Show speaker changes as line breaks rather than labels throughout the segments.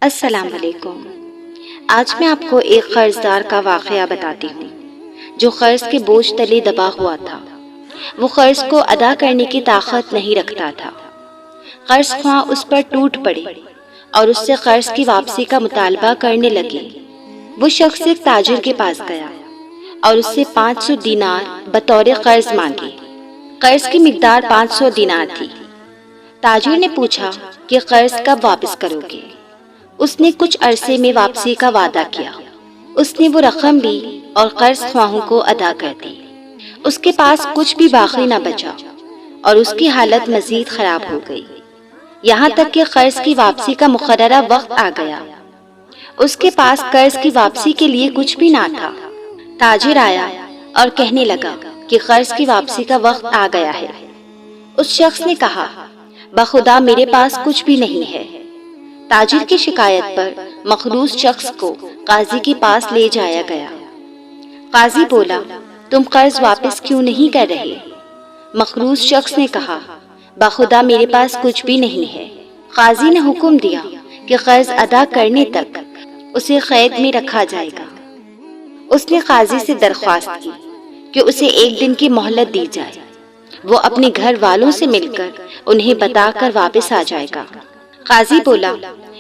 السلام علیکم۔ آج میں آپ کو ایک قرض دار کا واقعہ بتاتی ہوں جو قرض کے بوجھ تلے دبا ہوا تھا۔ وہ قرض کو ادا کرنے کی طاقت نہیں رکھتا تھا۔ قرض خواہ اس پر ٹوٹ پڑے اور اس سے قرض کی واپسی کا مطالبہ کرنے لگے۔ وہ شخص ایک تاجر کے پاس گیا اور اس سے 500 دینار بطور قرض مانگے۔ قرض کی مقدار 500 دینار تھی۔ تاجر نے پوچھا کہ قرض کب واپس کرو گے؟ اس نے کچھ عرصے میں واپسی کا وعدہ کیا۔ اس نے وہ رقم لی اور قرض خواہوں کو ادا کر دی۔ اس کے پاس کچھ بھی باقی نہ بچا اور اس کی حالت مزید خراب ہو گئی، یہاں تک کہ قرض کی واپسی کا مقررہ وقت آ گیا۔ اس کے پاس قرض کی واپسی کے لیے کچھ بھی نہ تھا۔ تاجر آیا اور کہنے لگا کہ قرض کی واپسی کا وقت آ گیا ہے۔ اس شخص نے کہا، بخدا میرے پاس کچھ بھی نہیں ہے۔ تاجر کی شکایت پر مخلوص شخص کو قاضی کے پاس لے جایا گیا۔ قاضی بولا، تم قرض واپس کیوں نہیں کر رہے؟ مخلوص شخص نے کہا، بخدا میرے پاس کچھ بھی نہیں ہے۔ قاضی نے حکم دیا کہ قرض ادا کرنے تک اسے قید میں رکھا جائے گا۔ اس نے قاضی سے درخواست کی کہ اسے ایک دن کی مہلت دی جائے۔ وہ اپنے گھر والوں سے مل کر انہیں بتا کر واپس آ جائے گا۔ قاضی بولا،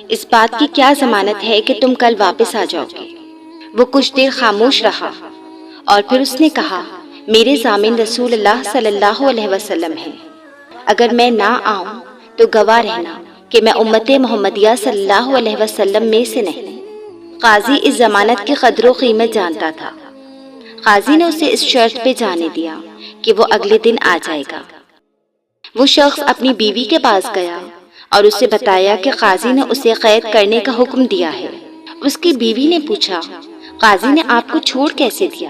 اس بات کی کیا ضمانت ہے کہ تم کل واپس آ جاؤ گے؟ وہ کچھ دیر خاموش رہا اور پھر اس نے کہا، میرے ضامن رسول اللہ صلی اللہ علیہ وسلم ہیں۔ اگر میں نہ آؤں تو گواہ رہنا کہ میں امت محمدیہ صلی اللہ علیہ وسلم میں سے نہیں۔ قاضی اس ضمانت کی قدر و قیمت جانتا تھا۔ قاضی نے اسے اس شرط پہ جانے دیا کہ وہ اگلے دن آ جائے گا۔ وہ شخص اپنی بیوی کے پاس گیا اور اسے بتایا کہ قاضی نے اسے قید کرنے کا حکم دیا ہے۔ اس کی بیوی نے پوچھا، قاضی نے آپ کو چھوڑ کیسے دیا؟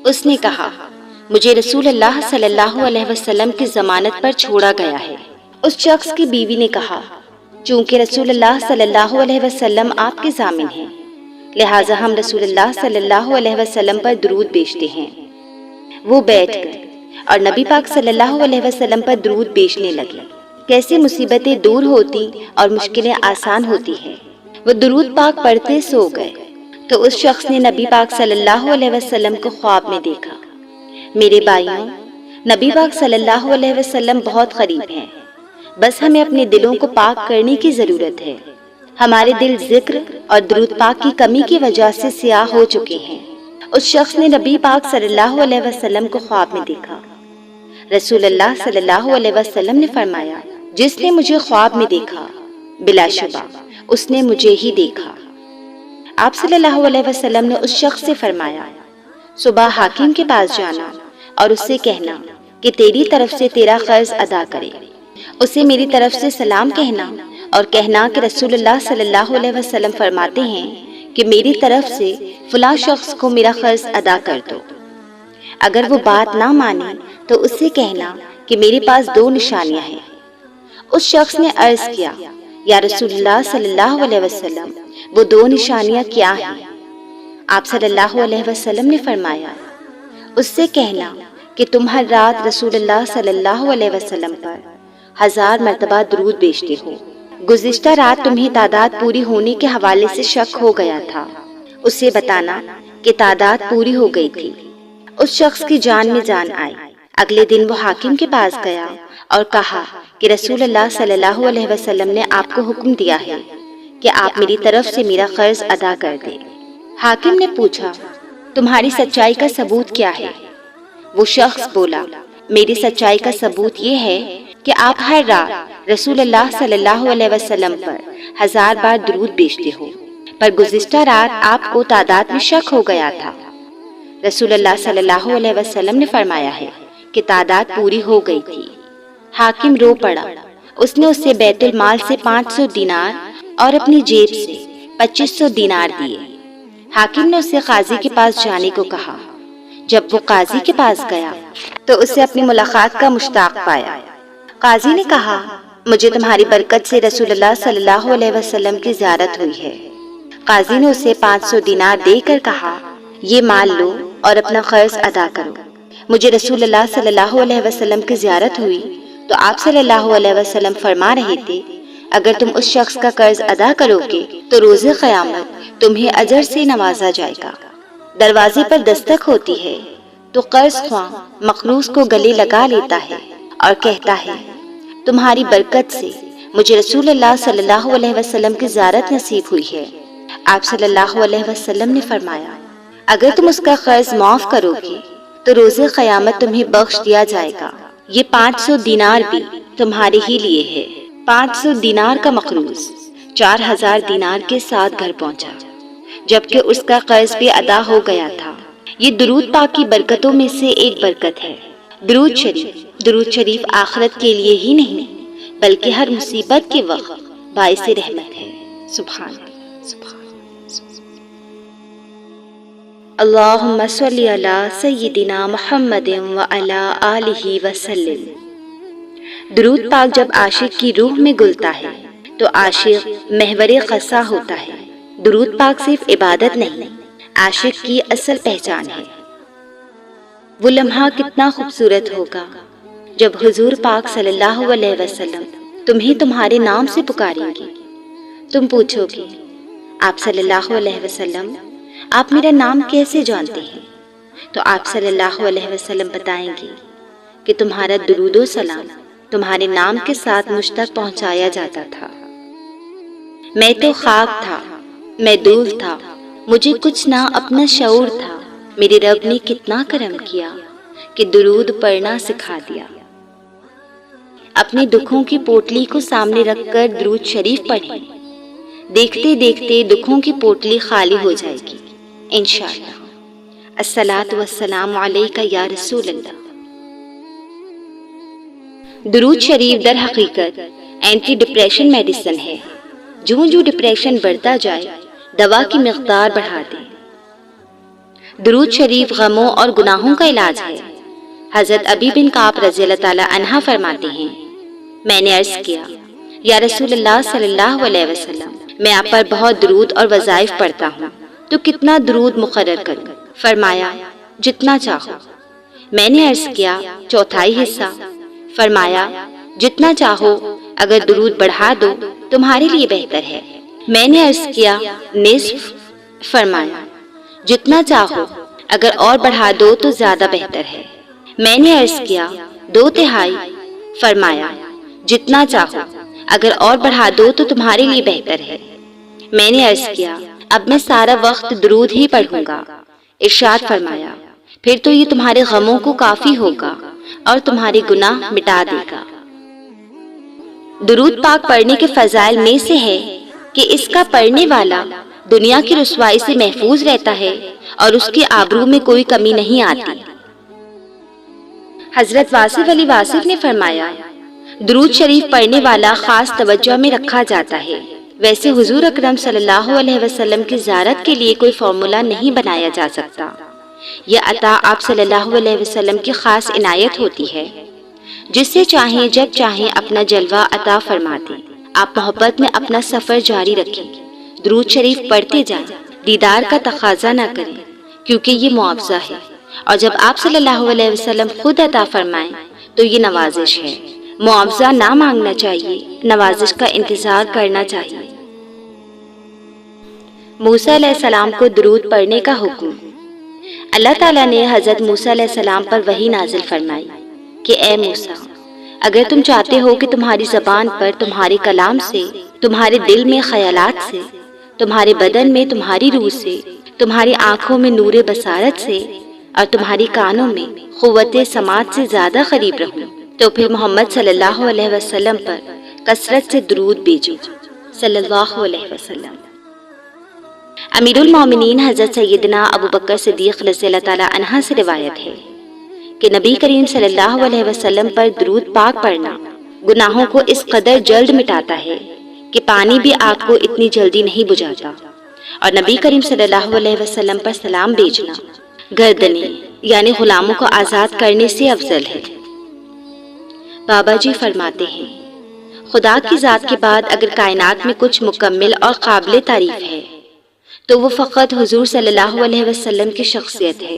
اس نے کہا، مجھے رسول اللہ صلی اللہ علیہ وسلم کی ضمانت پر چھوڑا گیا ہے۔ اس شخص کی بیوی نے کہا، چونکہ رسول اللہ صلی اللہ علیہ وسلم آپ کے ضامن ہیں، لہٰذا ہم رسول اللہ صلی اللہ علیہ وسلم پر درود بھیجتے ہیں۔ وہ بیٹھ گئے اور نبی پاک صلی اللہ علیہ وسلم پر درود بھیجنے لگے۔ کیسے مصیبتیں دور ہوتی اور مشکلیں آسان ہوتی ہیں۔ وہ درود پاک پڑھتے سو گئے تو اس شخص نے نبی پاک صلی اللہ علیہ وسلم کو خواب میں دیکھا۔ میرے بھائیوں، نبی پاک صلی اللہ علیہ وسلم بہت قریب ہیں، بس ہمیں اپنے دلوں کو پاک کرنے کی ضرورت ہے۔ ہمارے دل ذکر اور درود پاک کی کمی کی وجہ سے سیاہ ہو چکے ہیں۔ اس شخص نے نبی پاک صلی اللہ علیہ وسلم کو خواب میں دیکھا۔ رسول اللہ صلی اللہ علیہ وسلم نے فرمایا، جس نے مجھے خواب میں دیکھا بلا شبہ اس نے مجھے ہی دیکھا۔ آپ صلی اللہ علیہ وسلم نے اس شخص سے فرمایا، صبح حاکم کے پاس جانا اور اس سے کہنا کہ تیری طرف سے تیرا قرض ادا کرے۔ اسے میری طرف سے سلام کہنا اور کہنا کہ رسول اللہ صلی اللہ علیہ وسلم فرماتے ہیں کہ میری طرف سے فلاں شخص کو میرا قرض ادا کر دو۔ اگر وہ بات نہ مانے تو اس سے کہنا کہ میرے پاس 2 نشانیاں ہیں۔ اس شخص نے عرض کیا، یا رسول اللہ صلی اللہ علیہ وسلم، وہ 2 نشانیاں کیا ہیں؟ آپ صلی اللہ علیہ وسلم نے فرمایا، اس سے کہنا کہ تم ہر رات رسول اللہ صلی اللہ علیہ وسلم پر 1000 مرتبہ درود بھیجتے ہو۔ گزشتہ رات تمہیں تعداد پوری ہونے کے حوالے سے شک ہو گیا تھا، اسے بتانا کہ تعداد پوری ہو گئی تھی۔ اس شخص کی جان میں جان آئی۔ اگلے دن وہ حاکم کے پاس گیا اور کہا کہ رسول اللہ صلی اللہ علیہ وسلم نے آپ کو حکم دیا ہے کہ آپ میری طرف سے میرا قرض ادا کر دیں۔ حاکم نے پوچھا، تمہاری سچائی کا ثبوت کیا ہے؟ وہ شخص بولا، میری سچائی کا ثبوت یہ ہے کہ آپ ہر رات رسول اللہ صلی اللہ علیہ وسلم پر 1000 بار درود بھیجتے ہو، پر گزشتہ رات آپ کو تعداد میں شک ہو گیا تھا۔ رسول اللہ صلی اللہ علیہ وسلم نے فرمایا ہے کہ تعداد پوری ہو گئی تھی۔ حاکم رو پڑا۔ اس نے اسے بیت المال سے 500 دینار اور اپنی جیب سے 2500 دینار دیے۔ حاکم نے اسے قاضی کے پاس جانے کو کہا۔ جب وہ قاضی کے پاس گیا تو اسے اپنی ملاقات کا مشتاق پایا۔ قاضی نے کہا، مجھے تمہاری برکت سے رسول اللہ صلی اللہ علیہ وسلم کی زیارت ہوئی ہے۔ قاضی نے اسے 500 دینار دے کر کہا، یہ مال لو اور اپنا قرض ادا کرو۔ مجھے رسول اللہ صلی اللہ علیہ وسلم کی زیارت ہوئی تو آپ صلی اللہ علیہ وسلم فرما رہے تھے، اگر تم اس شخص کا قرض ادا کرو گے تو روز قیامت تمہیں اجر سے نوازا جائے گا۔ دروازے پر دستک ہوتی ہے تو قرض خواہ مخلوص کو گلے لگا لیتا ہے اور کہتا ہے تمہاری برکت سے مجھے رسول اللہ صلی اللہ علیہ وسلم کی زیارت نصیب ہوئی ہے۔ آپ صلی اللہ علیہ وسلم نے فرمایا اگر تم اس کا قرض معاف کرو گے تو روز قیامت تمہیں بخش دیا جائے گا۔ یہ 500 دینار بھی تمہارے ہی لیے ہے۔ 500 دینار کا مقروض 4000 دینار کے ساتھ گھر پہنچا، جبکہ اس کا قرض بھی ادا ہو گیا تھا۔ یہ درود پاک کی برکتوں میں سے ایک برکت ہے۔ درود شریف آخرت کے لیے ہی نہیں بلکہ ہر مصیبت کے وقت باعث رحمت ہے۔ سبحان اللہم صلی علی سیدنا محمد وعلی آلہ وسلم۔ درود پاک جب عاشق کی روح میں گلتا ہے تو عاشق محور قصہ ہوتا ہے۔ درود پاک صرف عبادت نہیں، عاشق کی اصل پہچان ہے۔ وہ لمحہ کتنا خوبصورت ہوگا جب حضور پاک صلی اللہ علیہ وسلم تمہیں تمہارے نام سے پکاریں گے۔ تم پوچھو گے آپ صلی اللہ علیہ وسلم آپ میرا نام کیسے جانتے ہیں؟ تو آپ صلی اللہ علیہ وسلم بتائیں گے کہ تمہارا درود و سلام تمہارے نام کے ساتھ مجھ تک پہنچایا جاتا تھا۔ میں تو خاک تھا، میں دھول تھا، مجھے کچھ نہ اپنا شعور تھا، میرے رب نے کتنا کرم کیا کہ درود پڑھنا سکھا دیا۔ اپنے دکھوں کی پوٹلی کو سامنے رکھ کر درود شریف پڑھیں، دیکھتے دیکھتے دکھوں کی پوٹلی خالی ہو جائے گی انشاءاللہ۔ الصلاۃ والسلام علیکہ یا رسول اللہ۔ درود شریف در حقیقت اینٹی ڈپریشن میڈیسن ہے۔ جو ڈپریشن بڑھتا جائے دوا کی مقدار بڑھا دے۔ درود شریف غموں اور گناہوں کا علاج ہے۔ حضرت ابی بن کعب رضی اللہ تعالی عنہ فرماتے ہیں میں نے عرض کیا یا رسول اللہ صلی اللہ علیہ وسلم میں آپ پر بہت درود اور وظائف پڑھتا ہوں تو کتنا درود مقرر کروں؟ فرمایا جتنا چاہو۔ میں نے عرض کیا چوتھائی حصہ؟ فرمایا جتنا چاہو، اگر درود بڑھا دو تمہارے لیے بہتر ہے۔ میں نے عرض کیا نصف؟ فرمایا جتنا چاہو، اگر اور بڑھا دو تو زیادہ بہتر ہے۔ میں نے عرض کیا 2/3؟ فرمایا جتنا چاہو، اگر اور بڑھا دو تو تمہارے لیے بہتر ہے۔ میں نے عرض کیا اب میں سارا وقت درود ہی پڑھوں گا۔ ارشاد فرمایا پھر تو یہ تمہارے غموں کو کافی ہوگا اور تمہارے گناہ مٹا دے گا۔ درود پاک پڑھنے کے فضائل میں سے ہے کہ اس کا پڑھنے والا دنیا کی رسوائی سے محفوظ رہتا ہے اور اس کی آبرو میں کوئی کمی نہیں آتی۔ حضرت واصف علی واصف نے فرمایا درود شریف پڑھنے والا خاص توجہ میں رکھا جاتا ہے۔ ویسے حضور اکرم صلی اللہ علیہ وسلم کی زیارت کے لیے کوئی فارمولا نہیں بنایا جا سکتا۔ یہ عطا آپ صلی اللہ علیہ وسلم کی خاص عنایت ہوتی ہے۔ جس سے چاہیں جب چاہیں اپنا جلوہ عطا فرما دیں۔ آپ محبت میں اپنا سفر جاری رکھیں، درود شریف پڑھتے جائیں، دیدار کا تقاضا نہ کریں کیونکہ یہ معاوضہ ہے، اور جب آپ صلی اللہ علیہ وسلم خود عطا فرمائیں تو یہ نوازش ہے۔ معاوضہ نہ مانگنا چاہیے، نوازش کا انتظار کرنا چاہیے۔ موسیٰ علیہ السلام کو درود پڑھنے کا حکم۔ اللہ تعالیٰ نے حضرت موسیٰ علیہ السلام پر وحی نازل فرمائی کہ اے موسیٰ، اگر تم چاہتے ہو کہ تمہاری زبان پر تمہارے کلام سے، تمہارے دل میں خیالات سے، تمہارے بدن میں تمہاری روح سے، تمہاری آنکھوں میں نور بصارت سے اور تمہاری کانوں میں قوت سماعت سے زیادہ قریب رہوں تو پھر محمد صلی اللہ علیہ وسلم پر کثرت سے درود بھیجو صلی اللہ علیہ وسلم۔ امیر المومنین حضرت سیدنا ابو بکر صدیق رضی اللہ تعالی عنہ سے روایت ہے کہ نبی کریم صلی اللہ علیہ وسلم پر درود پاک پڑھنا گناہوں کو اس قدر جلد مٹاتا ہے کہ پانی بھی آگ کو اتنی جلدی نہیں بجھاتا، اور نبی کریم صلی اللہ علیہ وسلم پر سلام بھیجنا گردنیں یعنی غلاموں کو آزاد کرنے سے افضل ہے۔ بابا جی فرماتے ہیں خدا کی ذات کے بعد اگر کائنات میں کچھ مکمل اور قابل تعریف ہے تو وہ فقط حضور صلی اللہ علیہ وسلم کی شخصیت ہے۔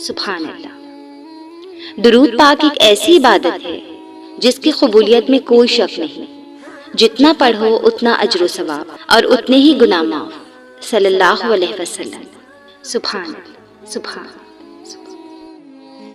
سبحان اللہ۔ درود پاک ایک ایسی عبادت ہے جس کی قبولیت میں کوئی شک نہیں۔ جتنا پڑھو اتنا اجر و ثواب اور اتنے ہی گناہ معاف۔ صلی اللہ علیہ وسلم۔ سبحان اللہ، سبحان اللہ۔